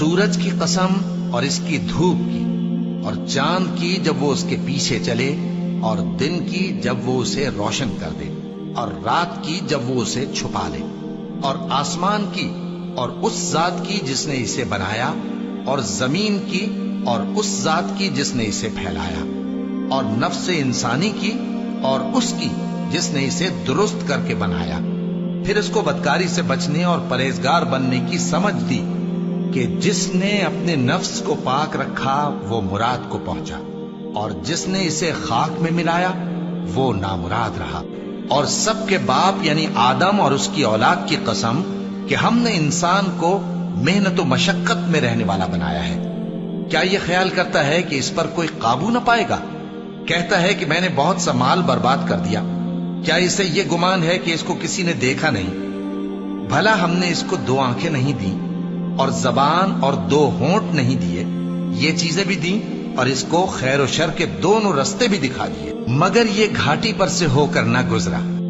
سورج کی قسم اور اس کی دھوپ کی، اور چاند کی جب وہ اس کے پیچھے چلے، اور دن کی جب وہ اسے روشن کر دے، اور رات کی جب وہ اسے چھپا لے، اور آسمان کی اور اس ذات کی جس نے اسے بنایا، اور زمین کی اور اس ذات کی جس نے اسے پھیلایا، اور نفس انسانی کی اور اس کی جس نے اسے درست کر کے بنایا۔ پھر اس کو بدکاری سے بچنے اور پرہیزگار بننے کی سمجھ دی کہ جس نے اپنے نفس کو پاک رکھا وہ مراد کو پہنچا، اور جس نے اسے خاک میں ملایا وہ نامراد رہا۔ اور سب کے باپ یعنی آدم اور اس کی اولاد کی قسم کہ ہم نے انسان کو محنت و مشقت میں رہنے والا بنایا ہے۔ کیا یہ خیال کرتا ہے کہ اس پر کوئی قابو نہ پائے گا؟ کہتا ہے کہ میں نے بہت سا مال برباد کر دیا۔ کیا اسے یہ گمان ہے کہ اس کو کسی نے دیکھا نہیں؟ بھلا ہم نے اس کو 2 آنکھیں نہیں دیں، اور زبان اور 2 ہونٹ نہیں دیے؟ یہ چیزیں بھی دیں اور اس کو خیر و شر کے دونوں رستے بھی دکھا دیے، مگر یہ گھاٹی پر سے ہو کر نہ گزرا۔